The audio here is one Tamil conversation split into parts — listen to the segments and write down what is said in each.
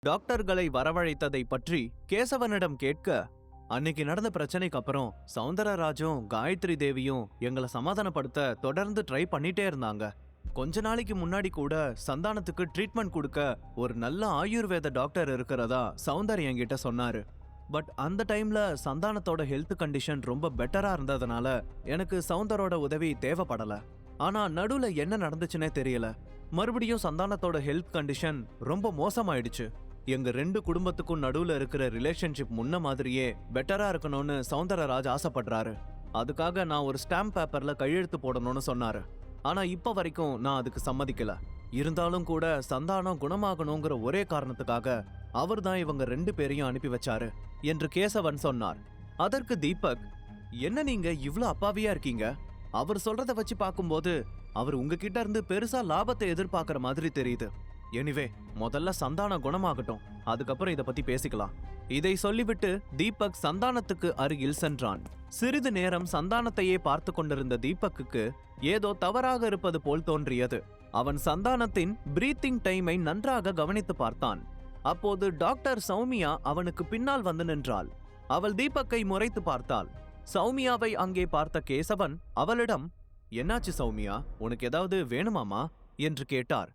டாக்டர்களை வரவழைத்ததை பற்றி கேசவனிடம் கேட்க, அன்னைக்கு நடந்த பிரச்சனைக்கு அப்புறம் சௌந்தரராஜும் காயத்ரி தேவியும் எங்களை சமாதானப்படுத்த தொடர்ந்து ட்ரை பண்ணிட்டே இருந்தாங்க. கொஞ்ச நாளைக்கு முன்னாடி கூட சந்தானத்துக்கு ட்ரீட்மெண்ட் கொடுக்க ஒரு நல்ல ஆயுர்வேத டாக்டர் இருக்கிறதா சௌந்தர் என்கிட்ட சொன்னாரு. பட் அந்த டைம்ல சந்தானத்தோட ஹெல்த் கண்டிஷன் ரொம்ப பெட்டரா இருந்ததுனால எனக்கு சௌந்தரோட உதவி தேவைப்படல. ஆனா நடுவுல என்ன நடந்துச்சுன்னே தெரியல. மறுபடியும் சந்தானத்தோட ஹெல்த் கண்டிஷன் ரொம்ப மோசமாயிடுச்சு. எங்க ரெண்டு குடும்பத்துக்கும் நடுவுல இருக்கிற ரிலேஷன்ஷிப் முன்ன மாதிரியே பெட்டரா இருக்கணும்னு சௌந்தரராஜ் ஆசைப்படுறாரு. அதுக்காக நான் ஒரு ஸ்டாம்ப் பேப்பர்ல கையெழுத்து போடணும்னு சொன்னாரு. ஆனா இப்ப வரைக்கும் நான் அதுக்கு சம்மதிக்கல. இருந்தாலும் கூட சந்தானம் குணமாகணுங்கிற ஒரே காரணத்துக்காக அவர் தான் இவங்க ரெண்டு பேரையும் அனுப்பி வச்சாரு என்று கேசவன் சொன்னார். அதற்கு தீபக், என்ன நீங்க இவ்ளோ அப்பாவியா இருக்கீங்க? அவர் சொல்றத வச்சு பார்க்கும்போது அவர் உங்ககிட்ட இருந்து பெருசா லாபத்தை எதிர்பார்க்கிற மாதிரி தெரியுது. எனிவே முதல்ல சந்தானம் குணமாகட்டும், அதுக்கப்புறம் இத பத்தி பேசிக்கலாம். இதை சொல்லிவிட்டு தீபக் சந்தானத்துக்கு அருகில் சென்றான். சிறிது நேரம் சந்தானத்தையே பார்த்து கொண்டிருந்த தீபக்குக்கு ஏதோ தவறாக இருப்பது போல் தோன்றியது. அவன் சந்தானத்தின் பிரீத்திங் டைமை நன்றாக கவனித்து பார்த்தான். அப்போது டாக்டர் சௌமியா அவனுக்கு பின்னால் வந்து நின்றாள். அவள் தீபக்கை முறைத்து பார்த்தாள். சௌமியாவை அங்கே பார்த்த கேசவன் அவளிடம், என்னாச்சு சௌமியா, உனக்கு ஏதாவது வேணுமாமா என்று கேட்டார்.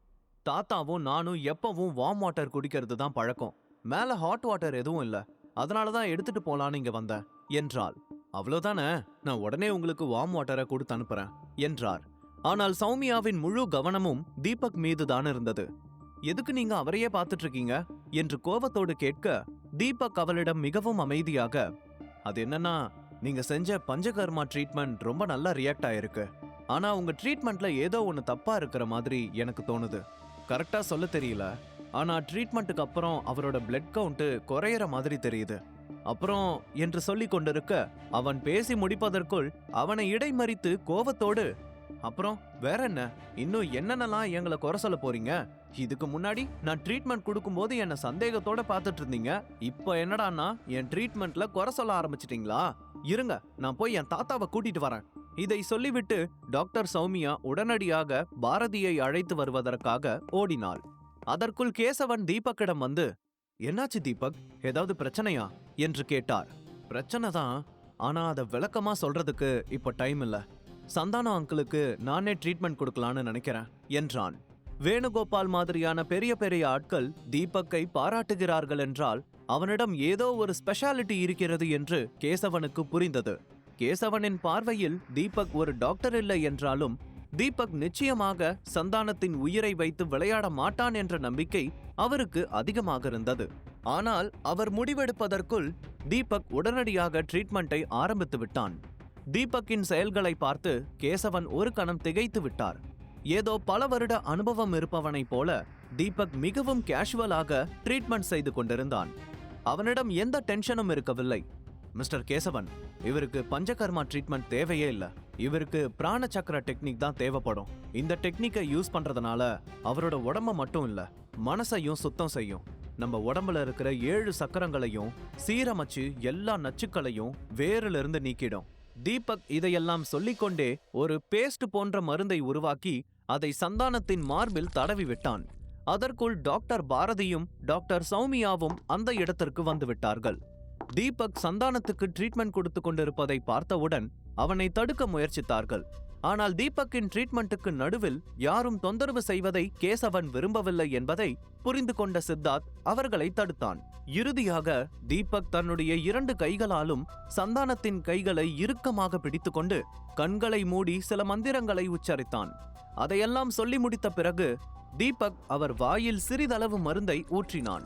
தாத்தாவும் நானும் எப்பவும் வார்ம் வாட்டர் குடிக்கிறது தான் பழக்கம். மேல ஹாட் வாட்டர் எதுவும் இல்ல, அதனாலதான் எடுத்துட்டு போலான்னு இங்க வந்தேன் என்றாள். அவ்வளவுதானே, நான் உடனே உங்களுக்கு வார்ம் வாட்டரை கொடுத்து அனுப்புறேன் என்றார். ஆனால் சௌமியாவின் முழு கவனமும் தீபக் மீதுதான் இருந்தது. எதுக்கு நீங்க அவரையே பார்த்துட்டு இருக்கீங்க என்று கோபத்தோடு கேட்க, தீபக் அவளிடம் மிகவும் அமைதியாக, அது என்னன்னா, நீங்க செஞ்ச பஞ்சகர்மா ட்ரீட்மெண்ட் ரொம்ப நல்லா ரியாக்ட் ஆயிருக்கு. ஆனா உங்க ட்ரீட்மெண்ட்ல ஏதோ ஒன்னு தப்பா இருக்கிற மாதிரி எனக்கு தோணுது. கரெக்டா சொல்ல தெரியல, ஆனா ட்ரீட்மெண்ட்டுக்கு அப்புறம் அவரோட பிளட் கவுண்ட் குறையற மாதிரி தெரியுது. அப்புறம் என்று சொல்லிக் கொண்டிருக்க அவன் பேசி முடிப்பதற்குள் அவனை இடைமறித்து கோவத்தோடு, அப்புறம் வேற என்ன, இன்னும் என்னென்னலாம் எங்களை குறை சொல்ல போறீங்க? இதுக்கு முன்னாடி நான் ட்ரீட்மெண்ட் கொடுக்கும்போது என்ன சந்தேகத்தோட பார்த்துட்டு இருந்தீங்க. இப்போ என்னடான்னா என் ட்ரீட்மெண்ட்ல குறை சொல்ல ஆரம்பிச்சிட்டீங்களா? இருங்க, நான் போய் என் தாத்தாவை கூட்டிட்டு வரேன். இதை சொல்லிவிட்டு டாக்டர் சௌமியா உடனடியாக பாரதியை அழைத்து வருவதற்காக ஓடினாள். அதற்குள் கேசவன் தீபக்கிடம் வந்து, என்னாச்சு தீபக், ஏதாவது பிரச்சனையா என்று கேட்டார். பிரச்சனை தான், ஆனா அதை விளக்கமா சொல்றதுக்கு இப்ப டைம் இல்ல. சந்தானம் அங்கிளுக்கு நானே ட்ரீட்மெண்ட் கொடுக்கலான்னு நினைக்கிறேன் என்றான். வேணுகோபால் மாதிரியான பெரிய பெரிய ஆட்கள் தீபக்கை பாராட்டுகிறார்கள் என்றால் அவனிடம் ஏதோ ஒரு ஸ்பெஷாலிட்டி இருக்கிறது என்று கேசவனுக்கு புரிந்தது. கேசவனின் பார்வையில் தீபக் ஒரு டாக்டர் இல்லை என்றாலும் தீபக் நிச்சயமாக சந்தானத்தின் உயிரை வைத்து விளையாட மாட்டான் என்ற நம்பிக்கை அவருக்கு அதிகமாக இருந்தது. ஆனால் அவர் முடிவெடுப்பதற்குள் தீபக் உடனடியாக ட்ரீட்மெண்ட்டை ஆரம்பித்து விட்டான். தீபக்கின் செயல்களை பார்த்து கேசவன் ஒரு கணம் திகைத்து விட்டார். ஏதோ பல வருட அனுபவம் இருப்பவனை போல தீபக் மிகவும் கேஷுவலாக ட்ரீட்மெண்ட் செய்து கொண்டிருந்தான். அவனிடம் எந்த டென்ஷனும் இருக்கவில்லை. மிஸ்டர் கேசவன், இவருக்கு பஞ்சகர்மா ட்ரீட்மெண்ட் தேவையே இல்ல. இவருக்கு பிராண சக்கர டெக்னிக் தான் தேவைப்படும். இந்த டெக்னிக்கை யூஸ் பண்றதுனால அவரோட உடம்ப மட்டும் இல்ல, மனசையும் சுத்தம் செய்யும். நம்ம உடம்புல இருக்கிற 7 சக்கரங்களையும் சீரமைச்சு எல்லா நச்சுக்களையும் வேரிலிருந்து நீக்கிடும். தீபக் இதையெல்லாம் சொல்லிக்கொண்டே ஒரு பேஸ்ட் போன்ற மருந்தை உருவாக்கி அதை சந்தானத்தின் மார்பில் தடவி விட்டான். அதற்குள் டாக்டர் பாரதியும் டாக்டர் சௌமியாவும் அந்த இடத்திற்கு வந்து விட்டார்கள். தீபக் சந்தானத்துக்கு ட்ரீட்மெண்ட் கொடுத்து கொண்டிருப்பதை பார்த்தவுடன் அவனை தடுக்க முயற்சித்தார்கள். ஆனால் தீபக்கின் ட்ரீட்மெண்ட்டுக்கு நடுவில் யாரும் தொந்தரவு செய்வதை கேசவன் விரும்பவில்லை என்பதை புரிந்து கொண்ட சித்தார்த் அவர்களை தடுத்தான். இறுதியாக தீபக் தன்னுடைய 2 கைகளாலும் சந்தானத்தின் கைகளை இறுக்கமாக பிடித்துக்கொண்டு கண்களை மூடி சில மந்திரங்களை உச்சரித்தான். அதையெல்லாம் சொல்லி முடித்த பிறகு தீபக் அவர் வாயில் சிறிதளவு மருந்தை ஊற்றினான்.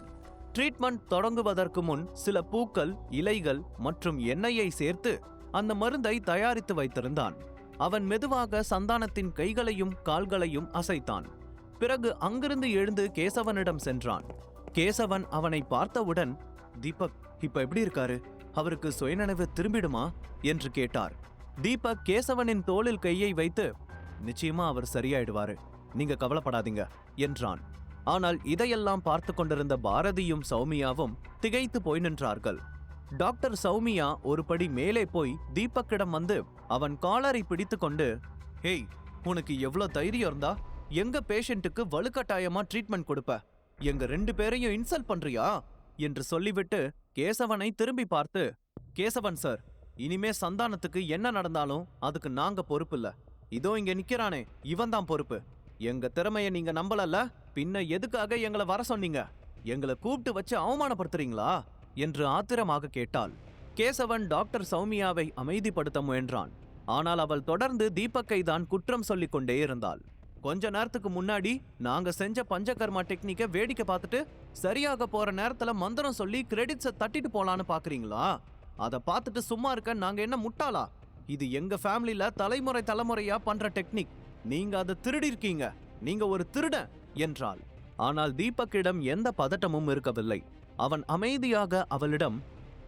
ட்ரீட்மெண்ட் தொடங்குவதற்கு முன் சில பூக்கள், இலைகள் மற்றும் எண்ணெயை சேர்த்து அந்த மருந்தை தயாரித்து வைத்திருந்தான். அவன் மெதுவாக சந்தானத்தின் கைகளையும் கால்களையும் அசைத்தான். பிறகு அங்கிருந்து எழுந்து கேசவனிடம் சென்றான். கேசவன் அவனை பார்த்தவுடன், தீபக் இப்ப எப்படி இருக்காரு, அவருக்கு சுயநினைவு திரும்பிடுமா என்று கேட்டார். தீபக் கேசவனின் தோளில் கையை வைத்து, நிச்சயமா அவர் சரியாயிடுவாரு, நீங்க கவலைப்படாதீங்க என்றான். ஆனால் இதையெல்லாம் பார்த்து கொண்டிருந்த பாரதியும் சௌமியாவும் திகைத்து போய் நின்றார்கள். டாக்டர் சௌமியா ஒரு படி மேலே போய் தீபக்கிடம் வந்து அவன் காலரை பிடித்து கொண்டு, ஹேய், உனக்கு எவ்வளவு தைரியம் இருந்தா எங்க பேஷண்ட்டுக்கு வலுக்கட்டாயமா ட்ரீட்மெண்ட் கொடுப்ப? எங்க 2 பேரையும் இன்சல்ட் பண்றியா என்று சொல்லிவிட்டு கேசவனை திரும்பி பார்த்து, கேசவன் சார், இனிமே சந்தானத்துக்கு என்ன நடந்தாலும் அதுக்கு நாங்க பொறுப்பு இல்ல. இதோ இங்க நிக்கிறானே, இவன் தான் பொறுப்பு. எங்க திறமைய நீங்க நம்பலல்ல, பின்ன எதுக்காக எங்களை வர சொன்னீங்க? எங்களை கூப்பிட்டு வச்சு அவமானப்படுத்துறீங்களா என்று ஆத்திரமாக கேட்டாள். கேசவன் டாக்டர் சௌமியாவை அமைதிப்படுத்த முயன்றான். ஆனால் அவள் தொடர்ந்து தீபக்கை தான் குற்றம் சொல்லிக் கொண்டே இருந்தாள். கொஞ்ச நேரத்துக்கு முன்னாடி நாங்க செஞ்ச பஞ்சகர்மா டெக்னிக்கை வேடிக்கை பார்த்துட்டு சரியாக போற நேரத்துல மந்திரம் சொல்லி கிரெடிட்ஸை தட்டிட்டு போலான்னு பாக்குறீங்களா? அதை பார்த்துட்டு சும்மா இருக்க நாங்க என்ன முட்டாளா? இது எங்க ஃபேமிலில தலைமுறை தலைமுறையா பண்ற டெக்னிக். நீங்க அதை திருடி இருக்கீங்க. நீங்க ஒரு திருடன் என்றாள். ஆனால் தீபக்கிடம் எந்த பதட்டமும் இருக்கவில்லை. அவன் அமைதியாக அவளிடம்,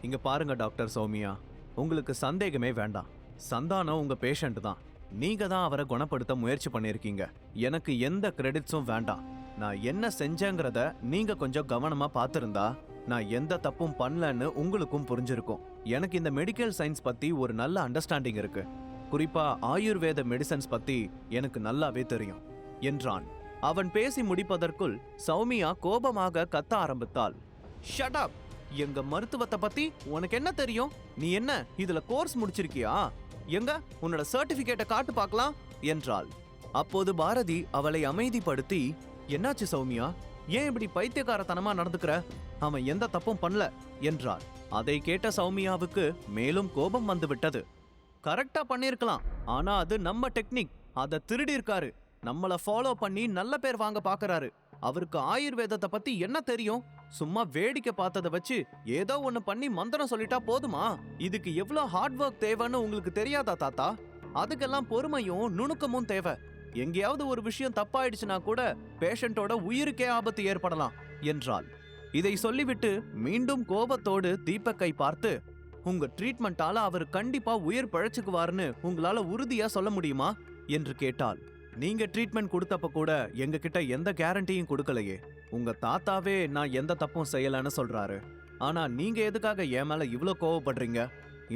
இங்க பாருங்க டாக்டர் சௌமியா, உங்களுக்கு சந்தேகமே வேண்டாம். சந்தானம் உங்க பேஷண்ட் தான். நீங்க தான் அவரை குணப்படுத்த முயற்சி பண்ணிருக்கீங்க. எனக்கு எந்த கிரெடிட்ஸும் வேண்டாம். நான் என்ன செஞ்சேங்கிறத நீங்க கொஞ்சம் கவனமா பார்த்திருந்தா நான் எந்த தப்பும் பண்ணலன்னு உங்களுக்கும் புரிஞ்சிருக்கும். எனக்கு இந்த மெடிக்கல் சயின்ஸ் பத்தி ஒரு நல்ல அண்டர்ஸ்டாண்டிங் இருக்கு. குறிப்பா ஆயுர்வேத மெடிசன்ஸ் பத்தி எனக்கு நல்லாவே தெரியும் என்றான். அவன் பேசி முடிப்பதற்குள் சௌமியா கோபமாக கத்த ஆரம்பித்தாள். Shut up! எங்க மருத்துவத்தை பத்தி உனக்கு என்ன தெரியும்? நீ என்ன இதுல கோர்ஸ் முடிச்சிருக்கியா? எங்க உன்னோட சர்டிபிகேட்டை காட்டு பார்க்கலாம் என்றாள். அப்போது பாரதி அவளை அமைதிப்படுத்தி, என்னாச்சு சௌமியா, ஏன் இப்படி பைத்தியக்காரத்தனமா நடந்துக்கிற? அவன் எந்த தப்பும் பண்ணல என்றாள். அதை கேட்ட சௌமியாவுக்கு மேலும் கோபம் வந்து விட்டது. கரெக்டா பண்ணிருக்கலாம், ஆனா அது நம்ம டெக்னிக். அதை திருடி இருக்காரு. நம்மள ஃபாலோ பண்ணி நல்ல பேர் வாங்க பாக்குறாரு. அவருக்கு ஆயுர்வேதத்தை பத்தி என்ன தெரியும்? சும்மா வேடிக்கை பார்த்ததை வச்சு ஏதோ ஒண்ணு பண்ணி மந்திரம் சொல்லிட்டா போதுமா? இதுக்கு எவ்வளவு ஹார்ட் ஒர்க் தேவைன்னு உங்களுக்கு தெரியாதா தாத்தா? அதுக்கெல்லாம் பொறுமையும் நுணுக்கமும் தேவை. எங்கேயாவது ஒரு விஷயம் தப்பாயிடுச்சுன்னா கூட பேஷண்டோட உயிருக்கே ஆபத்து ஏற்படலாம் என்றாள். இதை சொல்லிவிட்டு மீண்டும் கோபத்தோடு தீபக்கை பார்த்து, உங்க ட்ரீட்மெண்டால அவர் கண்டிப்பா உயிர் பழச்சுக்குவாருன்னு உங்களால உறுதியா சொல்ல முடியுமா என்று கேட்டாள். நீங்க ட்ரீட்மெண்ட் கொடுத்தப்ப கூட எங்க கிட்ட எந்த கேரண்டியும் கொடுக்கலையே. உங்க தாத்தாவே நான் எந்த தப்பும் செய்யலன்னு சொல்றாரு. ஆனா நீங்க எதுக்காக என் மேல இவ்ளோ கோவப்படுறீங்க?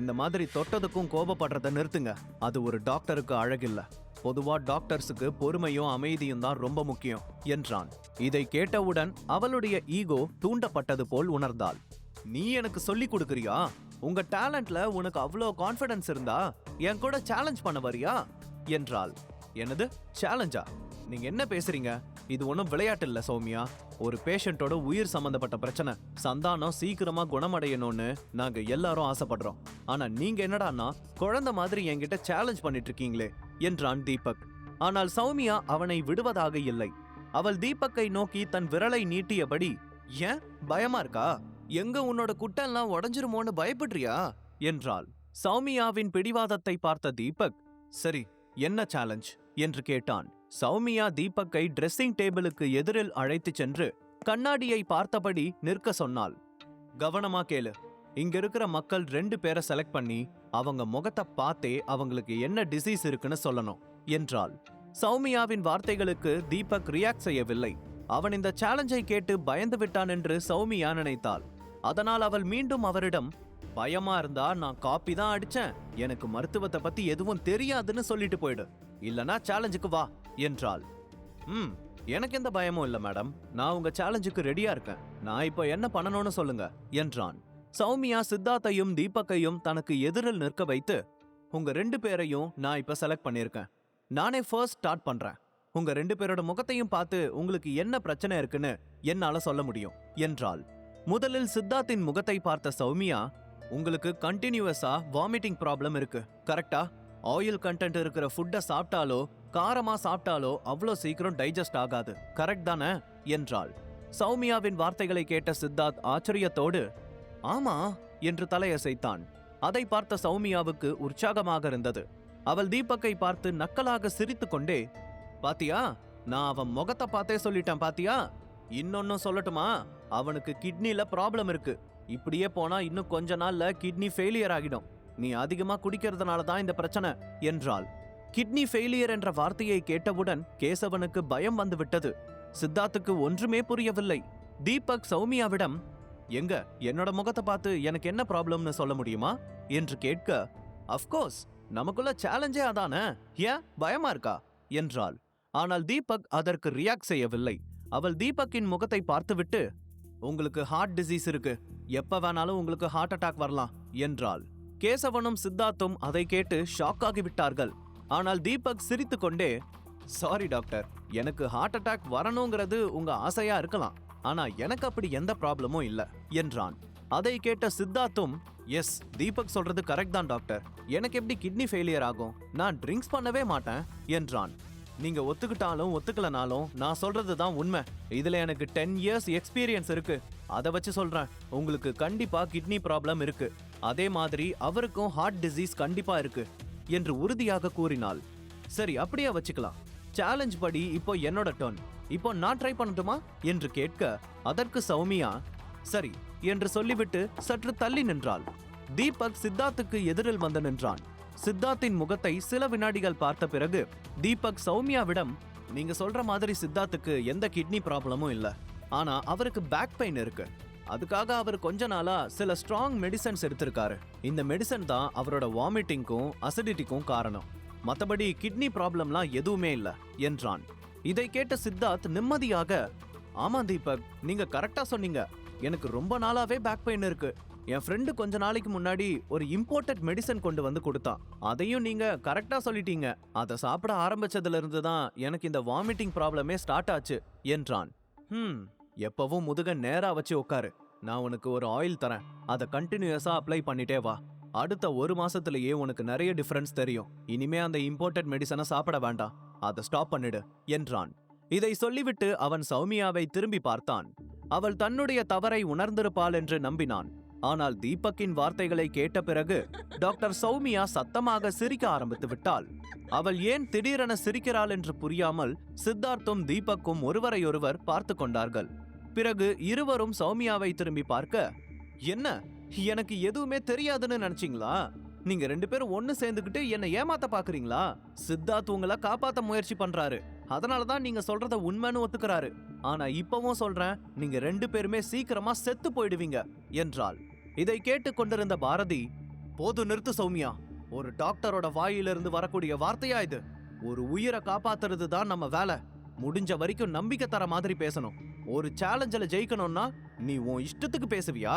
இந்த மாதிரி தொட்டதுக்கும் கோபப்படுறத நிறுத்துங்க. அது ஒரு டாக்டருக்கு அழகில்ல. பொதுவா டாக்டர்ஸுக்கு பொறுமையும் அமைதியும் தான் ரொம்ப முக்கியம் என்றான். இதை கேட்டவுடன் அவளுடைய ஈகோ தூண்டப்பட்டது போல் உணர்ந்தாள். நீ எனக்கு சொல்லி கொடுக்கறியா? உங்க டேலண்ட்ல உனக்கு அவ்வளோ கான்ஃபிடன்ஸ் இருந்தா என் கூட சேலஞ்ச் பண்ண வரியா என்றாள். என்னது சேலஞ்சா? நீங்க என்ன பேசுறீங்க? இது ஒன்றும் விளையாட்டு இல்ல சௌமியா. ஒரு பேஷண்டோட உயிர் சம்பந்தப்பட்ட பிரச்சனை. சந்தானம் சீக்கிரமா குணமடையணும்னு நாங்க எல்லாரும் ஆசைப்படுறோம். ஆனா நீங்க என்னடான்னா குழந்தை மாதிரி என்கிட்ட சேலஞ்ச் பண்ணிட்டு இருக்கீங்களே என்றான் தீபக். ஆனால் சௌமியா அவனை விடுவதாக இல்லை. அவள் தீபக்கை நோக்கி தன் விரலை நீட்டியபடி, ஏன் பயமா இருக்கா? எங்க உன்னோட குட்டெல்லாம் உடஞ்சிருமோன்னு பயப்படுறியா என்றாள். சௌமியாவின் பிடிவாதத்தை பார்த்த தீபக், சரி என்ன சேலஞ்ச் என்று கேட்டான். சௌமியா தீபக்கை ட்ரெஸ்ஸிங் டேபிளுக்கு எதிரில் அழைத்து சென்று கண்ணாடியை பார்த்தபடி நிற்க சொன்னாள். கவனமா கேளு. இங்க இருக்கிற மக்கள் 2 பேரை செலக்ட் பண்ணி அவங்க முகத்தை பார்த்தே அவங்களுக்கு என்ன டிசீஸ் இருக்குன்னு சொல்லணும் என்றாள். சௌமியாவின் வார்த்தைகளுக்கு தீபக் ரியாக்ட் செய்யவில்லை. அவன் இந்த சேலஞ்சை கேட்டு பயந்து விட்டான் என்று சௌமியா நினைத்தாள். அதனால் அவள் மீண்டும் அவரிடம், பயமா இருந்தா நான் காப்பி தான் அடிச்சேன், எனக்கு மருத்துவத்தை பத்தி எதுவும் தெரியாதுன்னு சொல்லிட்டு போயிடு, இல்லனா சேலஞ்சுக்கு வா என்றாள். எனக்கு எந்த பயமும் இல்ல மேடம். நான் உங்க சேலஞ்சுக்கு ரெடியா இருக்கேன். நான் இப்போ என்ன பண்ணணும்னு சொல்லுங்க என்றான். சௌமியா சித்தார்த்தையும் தீபக்கையும் தனக்கு எதிரில் நிற்க வைத்து, உங்க 2 பேரையும் நான் இப்ப செலக்ட் பண்ணிருக்கேன். நானே ஃபர்ஸ்ட் ஸ்டார்ட் பண்றேன். உங்க 2 பேரோட முகத்தையும் பார்த்து உங்களுக்கு என்ன பிரச்சனை இருக்குன்னு என்னால சொல்ல முடியும் என்றாள். முதலில் சித்தார்த்தின் முகத்தை பார்த்த சௌமியா, உங்களுக்கு கண்டினியூஸா வாமிட்டிங் ப்ராப்ளம் இருக்கு, கரெக்டா? ஆயில் கண்டென்ட் இருக்கிற ஃபுட்டை சாப்பிட்டாலோ காரமா சாப்பிட்டாலோ அவ்வளோ சீக்கிரம் டைஜஸ்ட் ஆகாது, கரெக்ட் தானே என்றாள். சௌமியாவின் வார்த்தைகளை கேட்ட சித்தார்த் ஆச்சரியத்தோடு ஆமா என்று தலையசைத்தான். அதை பார்த்த சௌமியாவுக்கு உற்சாகமாக இருந்தது. அவள் தீபக்கை பார்த்து நக்கலாக சிரித்து கொண்டே, பாத்தியா, நான் அவன் முகத்தை பார்த்தே சொல்லிட்டேன் பாத்தியா? இன்னொன்னும் சொல்லட்டுமா? அவனுக்கு கிட்னில ப்ராப்ளம் இருக்கு. இப்படியே போனா இன்னும் கொஞ்ச நாள்ல கிட்னி ஃபெயிலியர் ஆகிடும். நீ அதிகமா குடிக்கிறதுனால தான் இந்த பிரச்சனை என்றாள். கிட்னி ஃபெயிலியர் என்ற வார்த்தையை கேட்டவுடன் கேசவனுக்கு பயம் வந்து விட்டது. சித்தார்த்துக்கு ஒன்றுமே புரியவில்லை. தீபக் சௌமியாவிடம், எங்க என்னோட முகத்தை பார்த்து எனக்கு என்ன ப்ராப்ளம்னு சொல்ல முடியுமா என்று கேட்க, அஃப்கோர்ஸ் நமக்குள்ள சேலஞ்சே அதானே, ஏன் பயமா இருக்கா என்றாள். ஆனால் தீபக் அதற்கு ரியாக்ட் செய்யவில்லை. அவள் தீபக்கின் முகத்தை பார்த்துவிட்டு, உங்களுக்கு ஹார்ட் டிசீஸ் இருக்கு, எப்ப வேணாலும் உங்களுக்கு ஹார்ட் அட்டாக் வரலாம் என்றாள். கேசவனும் சித்தார்த்தும் அதை கேட்டு ஷாக் ஆகிவிட்டார்கள். ஆனால் தீபக் சிரித்துக்கொண்டே, சாரி டாக்டர், எனக்கு ஹார்ட் அட்டாக் வரணுங்கிறது உங்க ஆசையா இருக்கலாம், ஆனா எனக்கு அப்படி எந்த ப்ராப்ளமும் இல்ல என்றான். அதை கேட்ட சித்தார்த்தும், எஸ், தீபக் சொல்றது கரெக்ட் தான் டாக்டர், எனக்கு எப்படி கிட்னி ஃபெயிலியர் ஆகும், நான் ட்ரிங்க்ஸ் பண்ணவே மாட்டேன் என்றான். நீங்க ஒத்துக்கிட்டாலும் ஒத்துக்கலனாலும் நான் சொல்றது தான் உண்மை. இதுல எனக்கு 10 இயர்ஸ் எக்ஸ்பீரியன்ஸ் இருக்கு. அதை வச்சு சொல்றேன், உங்களுக்கு கண்டிப்பா கிட்னி ப்ராப்ளம் இருக்கு. அதே மாதிரி அவருக்கும் ஹார்ட் டிசீஸ் கண்டிப்பா இருக்கு என்று உறுதியாக கூறினாள். சரி, அப்படியே வச்சுக்கலாம். சேலஞ்ச் படி இப்போ என்னோட டர்ன். இப்போ நான் ட்ரை பண்ணட்டுமா என்று கேட்க, அதற்கு சௌமியா சரி என்று சொல்லிவிட்டு சற்று தள்ளி நின்றாள். தீபக் சித்தார்த்துக்கு எதிரில் வந்து நின்றான். சித்தார்த்தின் முகத்தை சில வினாடிகள் பார்த்த பிறகு தீபக் சௌமியாவிடம், நீங்க சொல்ற மாதிரி சித்தார்த்துக்கு எந்த கிட்னி ப்ராப்ளமும் இல்ல, ஆனா அவருக்கு பேக் பெயின் இருக்கு. அதுக்காக அவர் கொஞ்ச நாளா சில ஸ்ட்ராங் மெடிசன்ஸ் எடுத்திருக்காரு. இந்த மெடிசன் தான் அவரோட வாமிட்டிங்கும் அசிடிட்டிக்கும் காரணம். மத்தபடி கிட்னி ப்ராப்ளம்லாம் எதுவுமே இல்ல என்றான். இதை கேட்ட சித்தார்த் நிம்மதியாக, ஆமா தீபக், நீங்க கரெக்டா சொன்னீங்க, எனக்கு ரொம்ப நாளாவே பேக் பெயின் இருக்கு. என் ஃப்ரெண்டு கொஞ்ச நாளைக்கு முன்னாடி ஒரு இம்போர்ட்டட் மெடிசன் கொண்டு வந்து கொடுத்தான். அதையும் நீங்க கரெக்டா சொல்லிட்டீங்க. அதை சாப்பிட ஆரம்பிச்சதுல இருந்து தான் எனக்கு இந்த வாமிட்டிங் ப்ராப்ளமே ஸ்டார்ட் ஆச்சு என்றான். எப்பவும் முதுக நேரா வச்சு உட்காரு. நான் உனக்கு ஒரு ஆயில் தரேன், அதை கண்டினியூஸா அப்ளை பண்ணிட்டே வா. அடுத்த 1 மாசத்திலேயே உனக்கு நிறைய டிஃபரன்ஸ் தெரியும். இனிமே அந்த இம்போர்ட்டட் மெடிசனை சாப்பிட வேண்டாம், அதை ஸ்டாப் பண்ணிடு என்றான். இதை சொல்லிவிட்டு அவன் சௌமியாவை திரும்பி பார்த்தான். அவள் தன்னுடைய தவறை உணர்ந்திருப்பாள் என்று நம்பினான். ஆனால் தீபக்கின் வார்த்தைகளை கேட்ட பிறகு டாக்டர் சௌமியா சத்தமாக சிரிக்க ஆரம்பித்து விட்டாள். அவள் ஏன் திடீரென சிரிக்கிறாள் என்று புரியாமல் சித்தார்த்தும் தீபக்கும் ஒருவரையொருவர் பார்த்து கொண்டார்கள். பிறகு இருவரும் சௌமியாவை திரும்பி பார்க்க, என்ன, எனக்கு எதுவுமே தெரியாதுன்னு நினைச்சீங்களா? நீங்க 2 பேரும் ஒன்னு சேர்ந்துக்கிட்டு என்னை ஏமாத்த பாக்குறீங்களா? சித்தார்த் உங்களை காப்பாத்த முயற்சி பண்றாரு, அதனாலதான் நீங்க சொல்றத உண்மைன்னு ஒத்துக்கிறாரு. ஆனா இப்பவும் சொல்றேன், நீங்க 2 பேருமே சீக்கிரமா செத்து போயிடுவீங்க என்றாள். இதை கேட்டு கொண்டிருந்த பாரதி, போது நிறுத்து சௌமியா, ஒரு டாக்டரோட வாயிலிருந்து வரக்கூடிய வார்த்தையா இது? ஒரு உயிரை காப்பாத்துறது தான் நம்ம வேலை. முடிஞ்ச வரைக்கும் நம்பிக்கை தர மாதிரி பேசணும். ஒரு சேலஞ்சில் ஜெயிக்கணும்னா நீ உன் இஷ்டத்துக்கு பேசுவியா?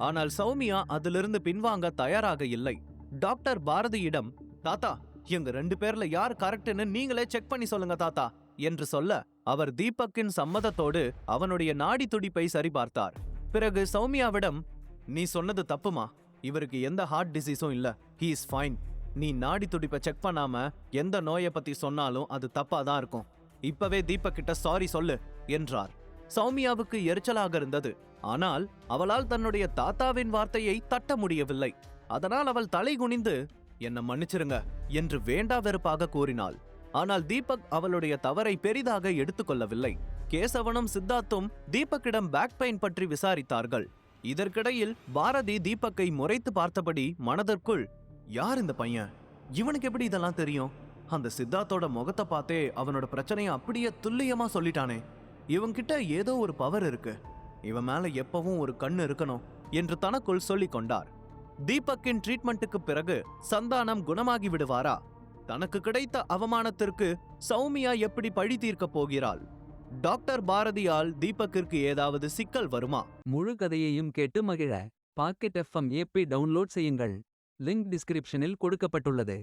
ஆனால் சௌமியா அதிலிருந்து பின்வாங்க தயாராக இல்லை. டாக்டர் பாரதியிடம், தாத்தா, எங்க 2 பேர்ல யார் கரெக்ட்னு நீங்களே செக் பண்ணி சொல்லுங்க தாத்தா என்று சொல்ல, அவர் தீபக்கின் சம்மதத்தோடு அவனுடைய நாடி துடிப்பை சரிபார்த்தார். பிறகு சௌமியாவிடம், நீ சொன்னது தப்புமா, இவருக்கு எந்த ஹார்ட் டிசீஸும் இல்ல, ஹீ இஸ் ஃபைன். நீ நாடி துடிப்பை செக் பண்ணாம எந்த நோயை பத்தி சொன்னாலும் அது தப்பாதான் இருக்கும். இப்பவே தீபக் கிட்ட சாரி சொல்லு என்றார். சௌமியாவுக்கு எரிச்சலாக இருந்தது. ஆனால் அவளால் தன்னுடைய தாத்தாவின் வார்த்தையை தட்ட முடியவில்லை. அதனால் அவள் தலை குனிந்து, என்ன மன்னிச்சிருங்க என்று வேண்டா வெறுப்பாக கூறினாள். ஆனால் தீபக் அவளுடைய தவறை பெரிதாக எடுத்துக்கொள்ளவில்லை. கேசவனும் சித்தார்த்தும் தீபக்கிடம் பேக் பெயின் பற்றி விசாரித்தார்கள். இதற்கிடையில் பாரதி தீபக்கை முறைத்து பார்த்தபடி மனதிற்குள், யார் இந்த பையன், இவனுக்கு எப்படி இதெல்லாம் தெரியும்? அந்த சித்தார்த்தோட முகத்தை பார்த்தே அவனோட பிரச்சனையை அப்படியே துல்லியமா சொல்லிட்டானே. இவன்கிட்ட ஏதோ ஒரு பவர் இருக்கு, இவன் மேல எப்பவும் ஒரு கண்ணு இருக்கணும் என்று தனக்குள் சொல்லிக் கொண்டார். தீபக்கின் ட்ரீட்மெண்ட்டுக்கு பிறகு சந்தானம் குணமாகி விடுவாரா? தனக்கு கிடைத்த அவமானத்திற்கு சௌமியா எப்படி பழி தீர்க்கப் போகிறாள்? டாக்டர் பாரதியால் தீபக்கிற்கு ஏதாவது சிக்கல் வருமா? முழு கதையையும் கேட்டு மகிழ பாக்கெட் FM ஆப்பை டவுன்லோட் செய்யுங்கள். லிங்க் டிஸ்கிரிப்ஷனில் கொடுக்கப்பட்டுள்ளது.